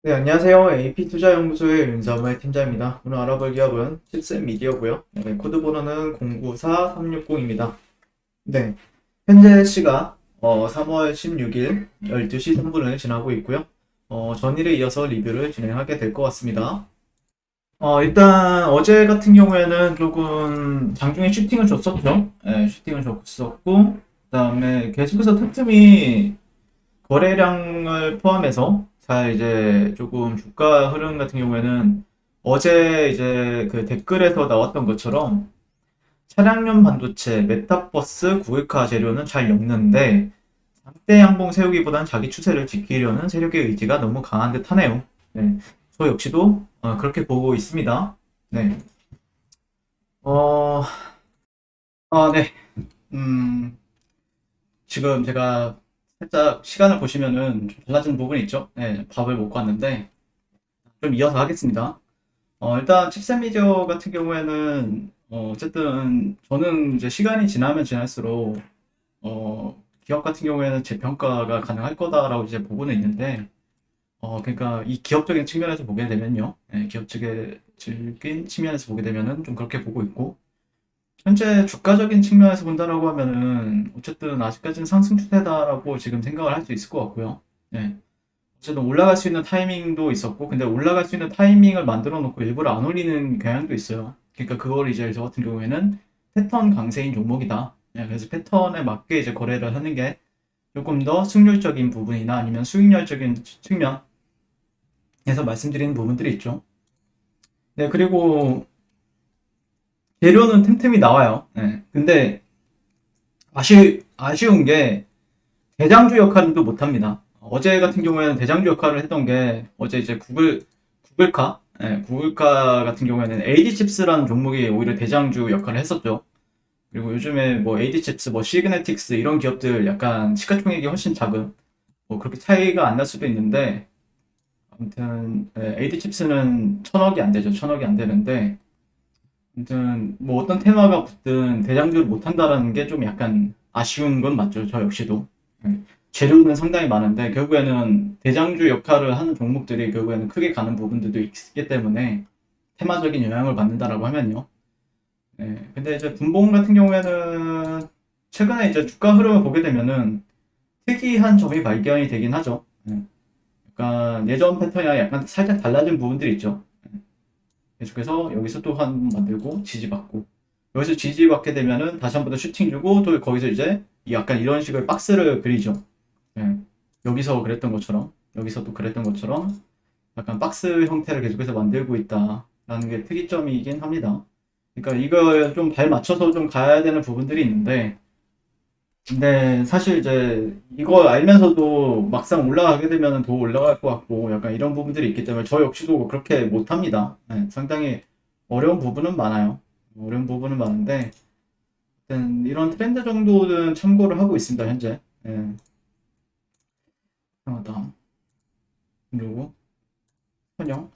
네, 안녕하세요. AP투자연구소의 윤사무의 팀장입니다. 오늘 알아볼 기업은 칩셋 미디어고요. 네, 코드 번호는 094360입니다. 네, 현재 시각 3월 16일 12시 3분을 지나고 있고요. 전일에 이어서 리뷰를 진행하게 될 것 같습니다. 일단 어제 같은 경우에는 조금 장중에 슈팅을 줬었죠. 네, 슈팅을 줬었고, 그다음에 계속해서 틈틈이 거래량을 포함해서 잘 이제 조금 주가 흐름 같은 경우에는 어제 이제 그 댓글에서 나왔던 것처럼 차량용 반도체, 메타버스, 고객화 재료는 잘 엮는데 장대 양봉 세우기보단 자기 추세를 지키려는 세력의 의지가 너무 강한 듯 하네요. 네. 저 역시도 그렇게 보고 있습니다. 네. 어, 네. 음, 지금 제가 살짝 시간을 보시면은 좀 달라지는 부분이 있죠. 네, 밥을 먹고 왔는데 좀 이어서 하겠습니다. 일단 칩셋 미디어 같은 경우에는 어쨌든 저는 이제 시간이 지나면 지날수록 기업 같은 경우에는 재평가가 가능할 거다라고 이제 보고는 있는데 그러니까 이 기업적인 측면에서 보게 되면요, 기업적인 측면에서 보게 되면은 좀 그렇게 보고 있고 현재 주가적인 측면에서 본다라고 하면은 어쨌든 아직까지는 상승 추세다라고 지금 생각을 할 수 있을 것 같고요. 네. 어쨌든 올라갈 수 있는 타이밍도 있었고, 근데 올라갈 수 있는 타이밍을 만들어 놓고 일부러 안 올리는 경향도 있어요. 그러니까 그걸 이제 저 같은 경우에는 패턴 강세인 종목이다. 네, 그래서 패턴에 맞게 이제 거래를 하는 게 조금 더 승률적인 부분이나 아니면 수익률적인 측면에서 말씀드리는 부분들이 있죠. 네, 그리고 재료는 틈틈이 나와요. 네, 근데 아쉬운 게 대장주 역할은 또 못합니다. 어제 같은 경우에는 대장주 역할을 했던 게 어제 이제 구글카, 구글카 같은 경우에는 AD 칩스라는 종목이 오히려 대장주 역할을 했었죠. 그리고 요즘에 뭐 AD 칩스, 뭐 시그네틱스 이런 기업들 약간 시가총액이 훨씬 작은 뭐 그렇게 차이가 안 날 수도 있는데 아무튼 AD 칩스는 천억이 안 되죠. 천억이 안 되는데 아무튼 뭐 어떤 테마가 붙든 대장주를 못 한다라는 게 좀 약간 아쉬운 건 맞죠. 저 역시도. 예. 재료는 상당히 많은데 결국에는 대장주 역할을 하는 종목들이 결국에는 크게 가는 부분들도 있기 때문에 테마적인 영향을 받는다라고 하면요. 예. 근데 이제 분봉 같은 경우에는 최근에 이제 주가 흐름을 보게 되면은 특이한 점이 발견이 되긴 하죠. 예. 약간 예전 패턴이랑 약간 살짝 달라진 부분들이 있죠. 계속해서 여기서 또 한 번 만들고 지지받고 여기서 지지받게 되면은 다시 한 번 더 슈팅 주고 또 거기서 이제 약간 이런 식의 박스를 그리죠. 예. 여기서 그랬던 것처럼 여기서 또 그랬던 것처럼 약간 박스 형태를 계속해서 만들고 있다라는 게 특이점이긴 합니다. 그러니까 이걸 좀 잘 맞춰서 좀 가야 되는 부분들이 있는데 근데 사실 이제 이거 알면서도 막상 올라가게 되면 더 올라갈 것 같고 약간 이런 부분들이 있기 때문에 저 역시도 그렇게 못합니다. 네, 상당히 어려운 부분은 많아요. 어려운 부분은 많은데 일단 이런 트렌드 정도는 참고를 하고 있습니다. 현재. 네, 다음 그리고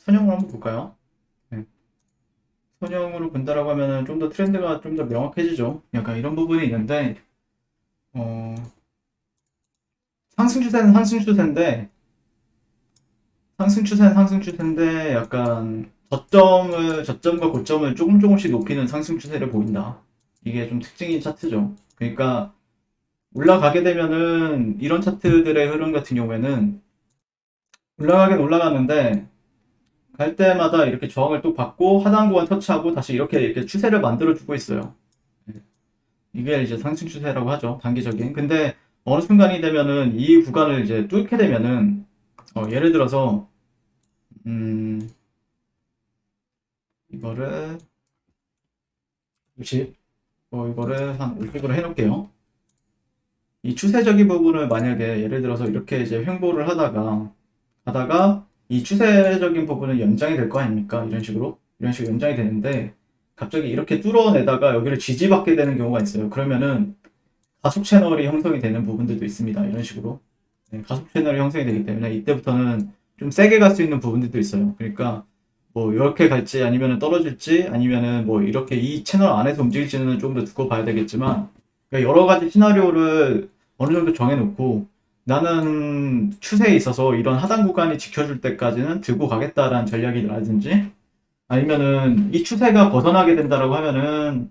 선형으로 한번 볼까요? 네, 선형으로 본다라고 하면은 좀 더 트렌드가 좀 더 명확해지죠. 약간 이런 부분이 있는데 어, 상승 추세는 상승 추세인데 상승 추세인데 약간 저점과 고점을 조금씩 높이는 상승 추세를 보인다. 이게 좀 특징인 차트죠. 그러니까 올라가게 되면은 이런 차트들의 흐름 같은 경우에는 올라가긴 올라가는데 갈 때마다 이렇게 저항을 또 받고 하단 구간 터치하고 다시 이렇게 추세를 만들어 주고 있어요. 이게 이제 상승 추세라고 하죠. 단기적인. 근데 어느 순간이 되면은 이 구간을 이제 뚫게 되면은 예를 들어서 음, 이거를 60 이거를 한 50으로 해놓을게요. 이 추세적인 부분을 만약에 예를 들어서 이렇게 이제 횡보를 하다가 이 추세적인 부분은 연장이 될 거 아닙니까? 이런 식으로 연장이 되는데 갑자기 이렇게 뚫어내다가 여기를 지지받게 되는 경우가 있어요. 그러면은 가속 채널이 형성이 되는 부분들도 있습니다. 이런 식으로. 네, 가속 채널이 형성이 되기 때문에 이때부터는 좀 세게 갈 수 있는 부분들도 있어요. 그러니까 뭐 이렇게 갈지 아니면은 떨어질지 아니면은 뭐 이렇게 이 채널 안에서 움직일지는 좀 더 두고 봐야 되겠지만 그러니까 여러 가지 시나리오를 어느 정도 정해놓고 나는 추세에 있어서 이런 하단 구간이 지켜줄 때까지는 들고 가겠다라는 전략이라든지 아니면은 이 추세가 벗어나게 된다라고 하면은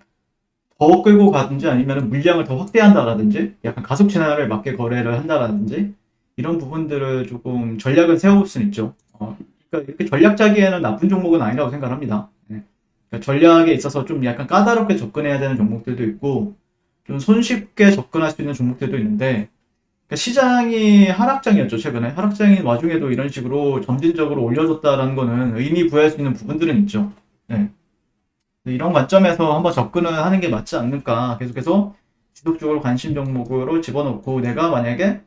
더 끌고 가든지 아니면은 물량을 더 확대한다라든지 약간 가속 진화를 맞게 거래를 한다라든지 이런 부분들을 조금 전략을 세워볼 수는 있죠. 그러니까 이렇게 전략 짜기에는 나쁜 종목은 아니라고 생각합니다. 네. 그러니까 전략에 있어서 좀 약간 까다롭게 접근해야 되는 종목들도 있고 좀 손쉽게 접근할 수 있는 종목들도 있는데 그러니까 시장이 하락장이었죠, 최근에. 하락장인 와중에도 이런 식으로 점진적으로 올려줬다라는 거는 의미 부여할 수 있는 부분들은 있죠. 네. 이런 관점에서 한번 접근을 하는 게 맞지 않을까. 계속해서 지속적으로 관심 종목으로 집어넣고 내가 만약에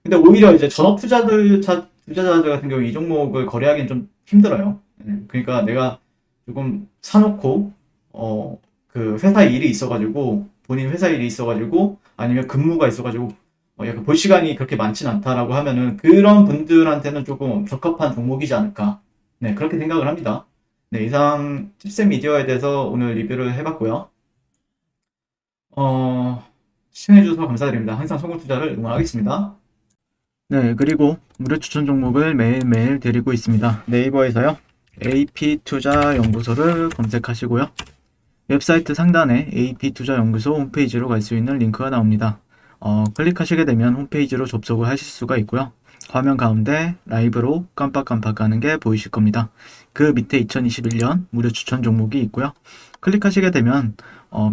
근데 오히려 이제 전업 투자자들 같은 경우 이 종목을 거래하기는 좀 힘들어요. 그러니까 내가 조금 사놓고 그 회사 일이 있어가지고 본인 회사 일이 있어가지고 아니면 근무가 있어가지고 약간 볼 시간이 그렇게 많진 않다라고 하면은 그런 분들한테는 조금 적합한 종목이지 않을까. 네, 그렇게 생각을 합니다. 네, 이상 칩셋 미디어에 대해서 오늘 리뷰를 해봤고요. 어, 시청해주셔서 감사드립니다. 항상 성공 투자를 응원하겠습니다. 네, 그리고 무료 추천 종목을 매일매일 드리고 있습니다. 네이버에서요. AP투자연구소를 검색하시고요. 웹사이트 상단에 AP투자연구소 홈페이지로 갈 수 있는 링크가 나옵니다. 클릭하시게 되면 홈페이지로 접속을 하실 수가 있고요. 화면 가운데 라이브로 깜빡깜빡하는 게 보이실 겁니다. 그 밑에 2021년 무료 추천 종목이 있고요. 클릭하시게 되면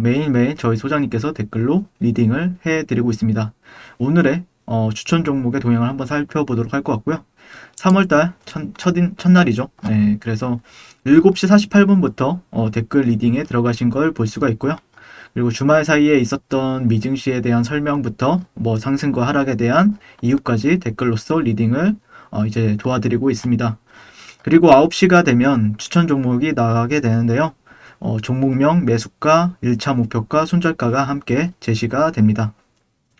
매일매일 저희 소장님께서 댓글로 리딩을 해드리고 있습니다. 오늘의 추천 종목의 동향을 한번 살펴보도록 할 것 같고요. 3월달 첫날이죠. 네, 그래서 7시 48분부터 댓글 리딩에 들어가신 걸 볼 수가 있고요. 그리고 주말 사이에 있었던 미증시에 대한 설명부터 뭐 상승과 하락에 대한 이유까지 댓글로서 리딩을 이제 도와드리고 있습니다. 그리고 9시가 되면 추천 종목이 나가게 되는데요. 종목명, 매수가, 1차 목표가, 손절가가 함께 제시가 됩니다.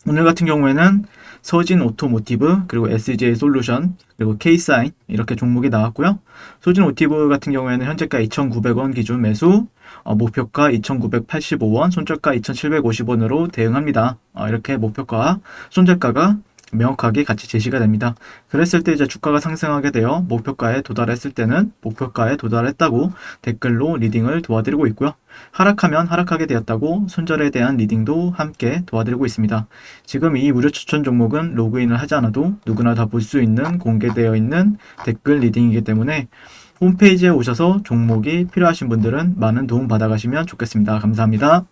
오늘 같은 경우에는 서진 오토모티브, 그리고 SJ 솔루션, 그리고 K사인 이렇게 종목이 나왔고요. 서진 오토모티브 같은 경우에는 현재가 2,900원 기준 매수, 목표가 2,985원, 손절가 2,750원으로 대응합니다. 이렇게 목표가와 손절가가 명확하게 같이 제시가 됩니다. 그랬을 때 이제 주가가 상승하게 되어 목표가에 도달했을 때는 목표가에 도달했다고 댓글로 리딩을 도와드리고 있고요. 하락하면 하락하게 되었다고 손절에 대한 리딩도 함께 도와드리고 있습니다. 지금 이 무료 추천 종목은 로그인을 하지 않아도 누구나 다 볼 수 있는 공개되어 있는 댓글 리딩이기 때문에 홈페이지에 오셔서 종목이 필요하신 분들은 많은 도움 받아가시면 좋겠습니다. 감사합니다.